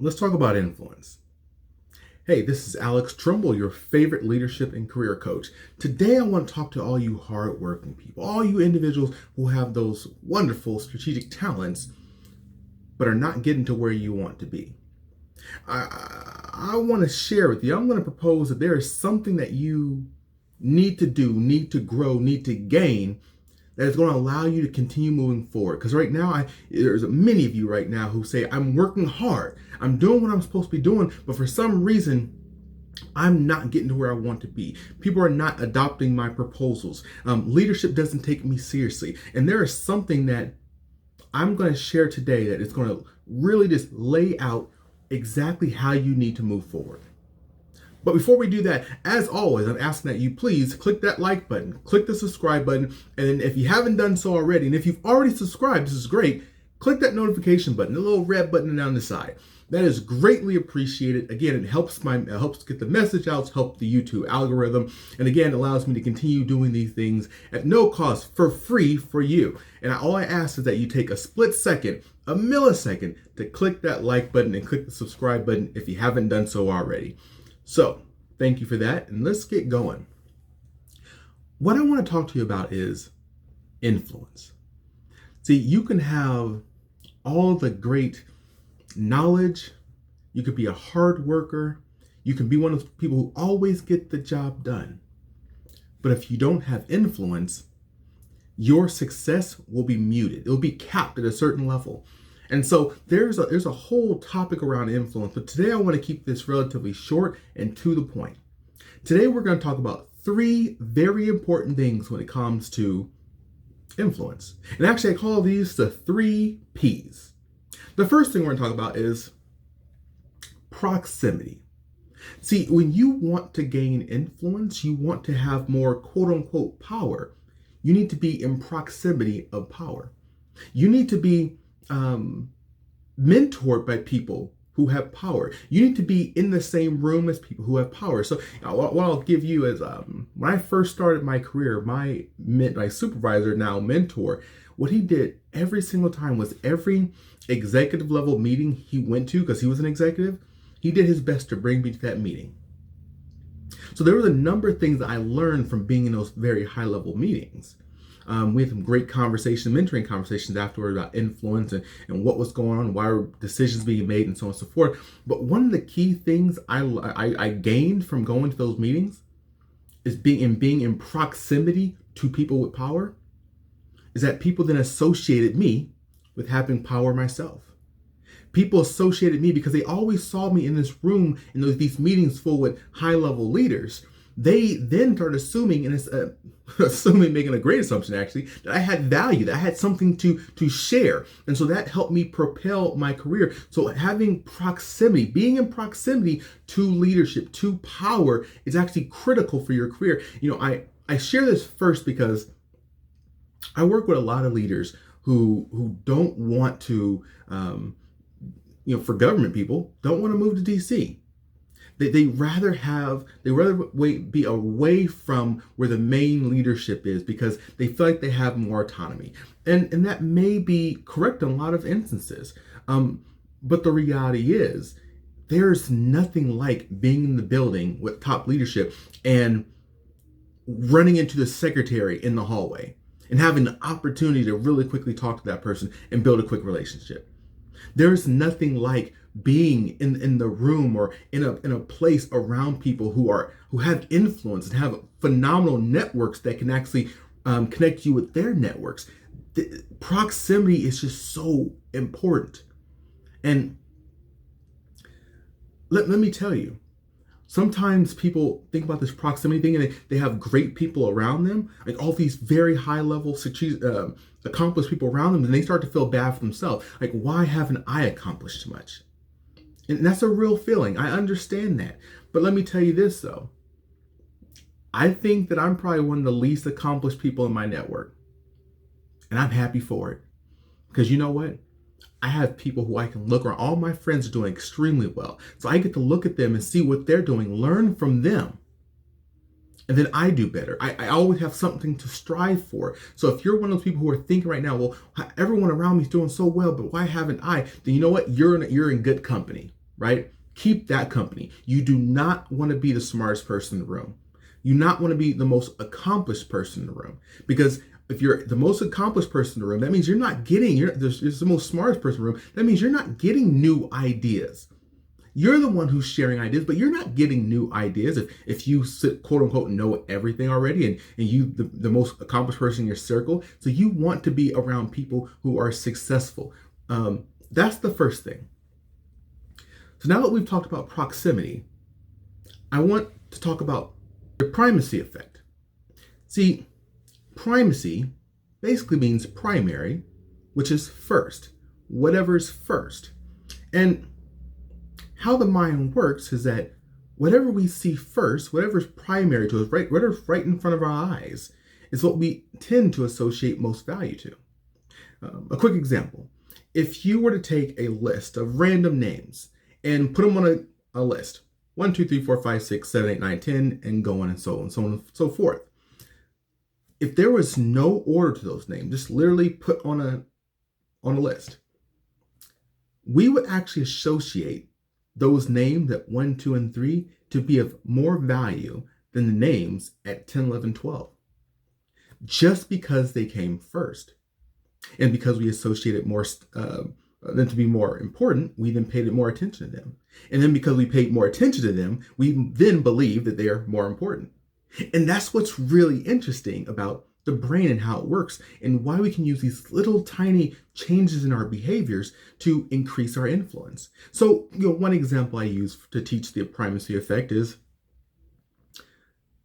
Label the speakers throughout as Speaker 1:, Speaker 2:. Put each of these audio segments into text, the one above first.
Speaker 1: Let's talk about influence. Hey, this is Alex Tremble, your favorite leadership and career coach. Today, I want to talk to all you hardworking people, all you individuals who have those wonderful strategic talents, but are not getting to where you want to be. I want to share with you, I'm going to propose that there is something that you need to do, need to grow, need to gain that is going to allow you to continue moving forward. Because right now, there's many of you right now who say, I'm working hard, I'm doing what I'm supposed to be doing, but for some reason, I'm not getting to where I want to be. People are not adopting my proposals. Leadership doesn't take me seriously. And there is something that I'm going to share today that is going to really just lay out exactly how you need to move forward. But before we do that, as always, I'm asking that you please click that like button, click the subscribe button, and if you haven't done so already, and if you've already subscribed, this is great, click that notification button, the little red button down the side. That is greatly appreciated. Again, it helps get the message out, help the YouTube algorithm, and again, allows me to continue doing these things at no cost, for free for you. And all I ask is that you take a split second, a millisecond, to click that like button and click the subscribe button if you haven't done so already. So, thank you for that, and let's get going. What I want to talk to you about is influence. See, you can have all the great knowledge, you could be a hard worker, you can be one of those people who always get the job done. But if you don't have influence, your success will be muted. It will be capped at a certain level. And so there's a whole topic around influence, but today I want to keep this relatively short and to the point. Today we're going to talk about three very important things when it comes to influence. And actually I call these the 3 P's. The first thing we're going to talk about is proximity. See, when you want to gain influence, you want to have more quote unquote power, you need to be in proximity of power. You need to be mentored by people who have power. You need to be in the same room as people who have power. So what I'll give you is when I first started my career, my supervisor, now mentor, what he did every single time was every executive level meeting he went to, because he was an executive, he did his best to bring me to that meeting. So there was a number of things that I learned from being in those very high level meetings. We had some great conversations, mentoring conversations afterward about influence and what was going on, why were decisions being made, and so on and so forth. But one of the key things I gained from going to those meetings is being in proximity to people with power, is that people then associated me with having power myself. People associated me because they always saw me in this room, in these meetings full with high-level leaders. They then started assuming, and it's making a great assumption actually, that I had value, that I had something to share. And so that helped me propel my career. So having proximity, being in proximity to leadership, to power, is actually critical for your career. You know, I share this first because I work with a lot of leaders who don't want to, for government people, don't want to move to DC. They rather be away from where the main leadership is because they feel like they have more autonomy. And that may be correct in a lot of instances. But the reality is there's nothing like being in the building with top leadership and running into the secretary in the hallway and having the opportunity to really quickly talk to that person and build a quick relationship. There's nothing like being in the room or in a place around people who have influence and have phenomenal networks that can actually connect you with their networks. The proximity is just so important. And let me tell you, sometimes people think about this proximity thing and they have great people around them, like all these very high level accomplished people around them, and they start to feel bad for themselves. Like, why haven't I accomplished much? And that's a real feeling. I understand that. But let me tell you this though. I think that I'm probably one of the least accomplished people in my network. And I'm happy for it. Because you know what? I have people who I can look around. All my friends are doing extremely well. So I get to look at them and see what they're doing, learn from them. And then I do better. I always have something to strive for. So if you're one of those people who are thinking right now, well, everyone around me is doing so well, but why haven't I? Then you know what? You're in good company, right? Keep that company. You do not want to be the smartest person in the room. You not want to be the most accomplished person in the room, because if you're the most accomplished person in the room, that means you're not getting, you're the most smartest person in the room. That means you're not getting new ideas. You're the one who's sharing ideas, but you're not getting new ideas. If you quote unquote know everything already, and you the most accomplished person in your circle, so you want to be around people who are successful. That's the first thing. So now that we've talked about proximity, I want to talk about the primacy effect. See, primacy basically means primary, which is first, whatever's first. And how the mind works is that whatever we see first, whatever's primary to us, right, whatever's right in front of our eyes, is what we tend to associate most value to. A quick example. If you were to take a list of random names and put them on a list, 1, 2, 3, 4, 5, 6, 7, 8, 9, 10, and go on and so on, so on and so forth. If there was no order to those names, just literally put on a list, we would actually associate those names at 1, 2, and 3 to be of more value than the names at 10, 11, 12. Just because they came first. And because we associated more them to be more important, we then paid more attention to them. And then because we paid more attention to them, we then believe that they are more important. And that's what's really interesting about the brain and how it works, and why we can use these little tiny changes in our behaviors to increase our influence. So, one example I use to teach the primacy effect is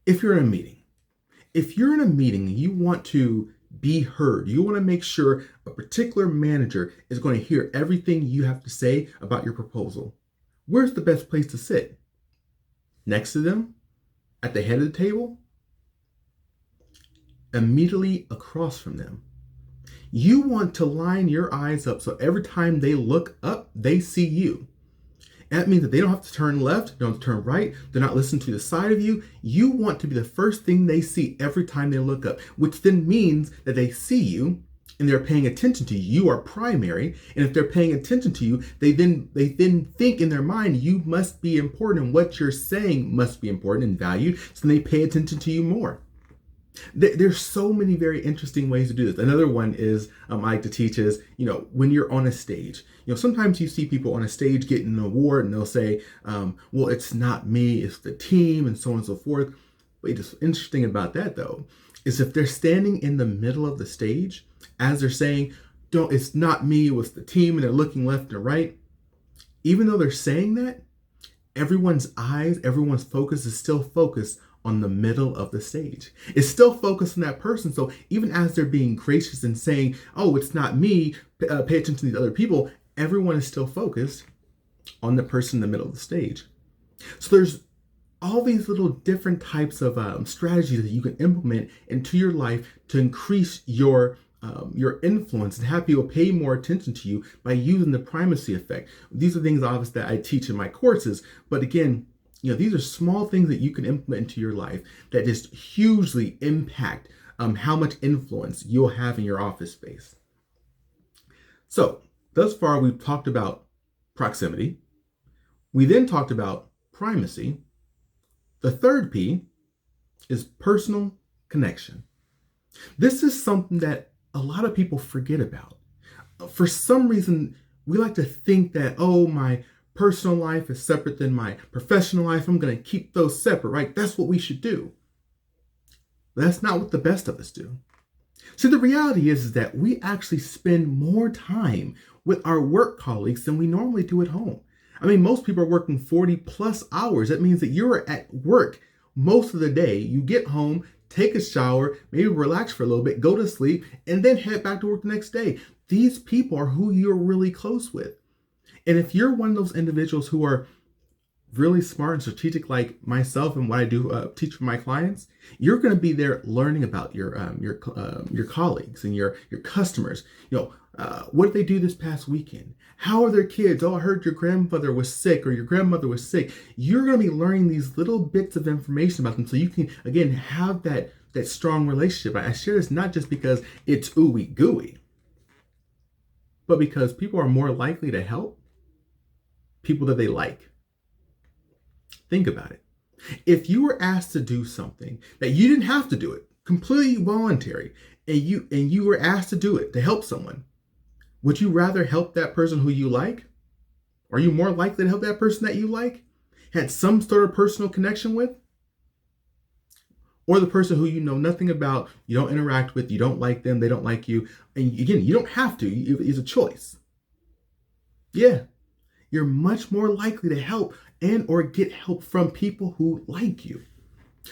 Speaker 1: if you're in a meeting. If you're in a meeting and you want to be heard, you want to make sure a particular manager is going to hear everything you have to say about your proposal. Where's the best place to sit? Next to them? At the head of the table? Immediately across from them. You want to line your eyes up so every time they look up, they see you. And that means that they don't have to turn left, they don't have to turn right, they're not listening to the side of you. You want to be the first thing they see every time they look up, which then means that they see you and they're paying attention to you. You are primary. And if they're paying attention to you, they then think in their mind, you must be important and what you're saying must be important and valued. So they pay attention to you more. There's so many very interesting ways to do this. Another one is I like to teach is, when you're on a stage, sometimes you see people on a stage getting an award and they'll say, well, it's not me, it's the team, and so on and so forth. But what's interesting about that though, is if they're standing in the middle of the stage, as they're saying, it's not me, it was the team, and they're looking left and right, even though they're saying that, everyone's eyes, everyone's focus is still focused on the middle of the stage. It's still focused on that person. So even as they're being gracious and saying, oh, it's not me, pay attention to these other people, everyone is still focused on the person in the middle of the stage. So there's all these little different types of strategies that you can implement into your life to increase your influence and have people pay more attention to you by using the primacy effect. These are things obviously that I teach in my courses, but again, these are small things that you can implement into your life that just hugely impact how much influence you'll have in your office space. So thus far, we've talked about proximity. We then talked about primacy. The third P is personal connection. This is something that a lot of people forget about. For some reason, we like to think that, oh, my personal life is separate than my professional life. I'm going to keep those separate, right? That's what we should do. That's not what the best of us do. So the reality is that we actually spend more time with our work colleagues than we normally do at home. I mean, most people are working 40 plus hours. That means that you're at work most of the day. You get home, take a shower, maybe relax for a little bit, go to sleep, and then head back to work the next day. These people are who you're really close with. And if you're one of those individuals who are really smart and strategic like myself and what I do teach for my clients, you're going to be there learning about your colleagues and your customers. What did they do this past weekend? How are their kids? Oh, I heard your grandfather was sick or your grandmother was sick. You're going to be learning these little bits of information about them so you can, again, have that strong relationship. I share this not just because it's ooey gooey, but because people are more likely to help. people that they like. Think about it. If you were asked to do something that you didn't have to do it, completely voluntary, and you were asked to do it to help someone, would you rather help that person who you like? Are you more likely to help that person that you like, had some sort of personal connection with? Or the person who you know nothing about, you don't interact with, you don't like them, they don't like you. And again, you don't have to, it's a choice. Yeah, you're much more likely to help and or get help from people who like you.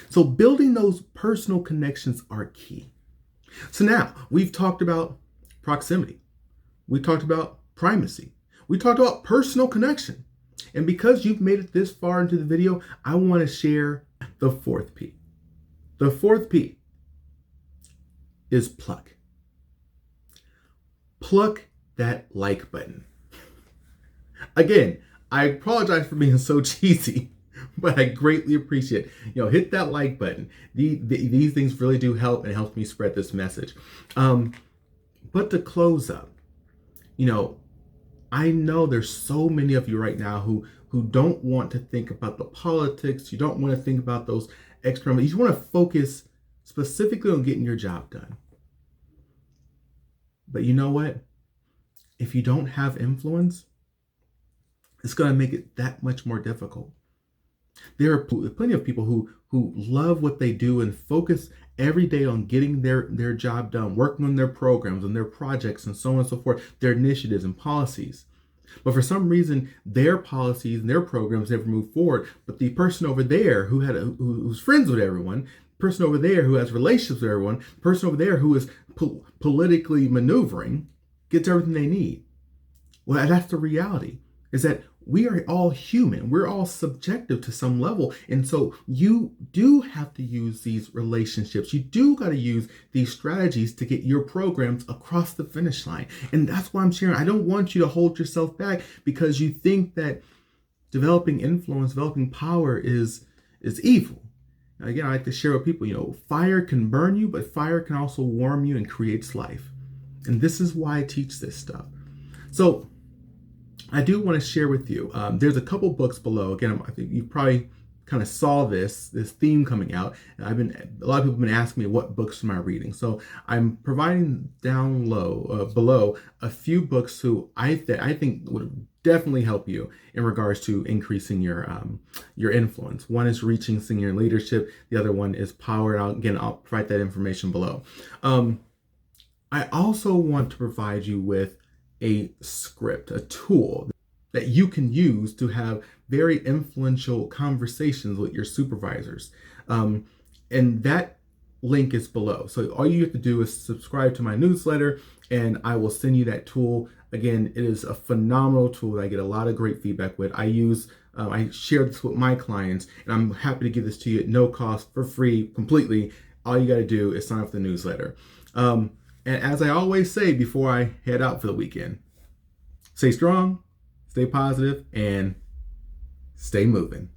Speaker 1: So building those personal connections are key. So now we've talked about proximity. We talked about primacy. We talked about personal connection. And because you've made it this far into the video, I want to share the fourth P. The fourth P is pluck. Pluck that like button. Again, I apologize for being so cheesy, but I greatly appreciate it. Hit that like button. These things really do help, and it helps me spread this message. But to close up, I know there's so many of you right now who don't want to think about the politics. You don't want to think about those external. You just want to focus specifically on getting your job done. But you know what? If you don't have influence, it's going to make it that much more difficult. There are plenty of people who love what they do and focus every day on getting their job done, working on their programs and their projects and so on and so forth, their initiatives and policies. But for some reason, their policies and their programs never move forward. But the person over there who's friends with everyone, person over there who has relationships with everyone, person over there who is politically maneuvering, gets everything they need. Well, that's the reality, is that we are all human. We're all subjective to some level. And so you do have to use these relationships. You do got to use these strategies to get your programs across the finish line. And that's why I'm sharing. I don't want you to hold yourself back because you think that developing influence, developing power is evil. Now, again, I like to share with people, fire can burn you, but fire can also warm you and creates life. And this is why I teach this stuff. So I do want to share with you, there's a couple books below. Again, I think you probably kind of saw this theme coming out. A lot of people have been asking me what books am I reading. So I'm providing down below a few books who I think would definitely help you in regards to increasing your influence. One is Reaching Senior Leadership. The other one is Power. And I'll provide that information below. I also want to provide you with a script, a tool that you can use to have very influential conversations with your supervisors. And that link is below. So all you have to do is subscribe to my newsletter and I will send you that tool. Again, it is a phenomenal tool that I get a lot of great feedback with. I share this with my clients and I'm happy to give this to you at no cost, for free, completely. All you got to do is sign up for the newsletter. And as I always say before I head out for the weekend, stay strong, stay positive, and stay moving.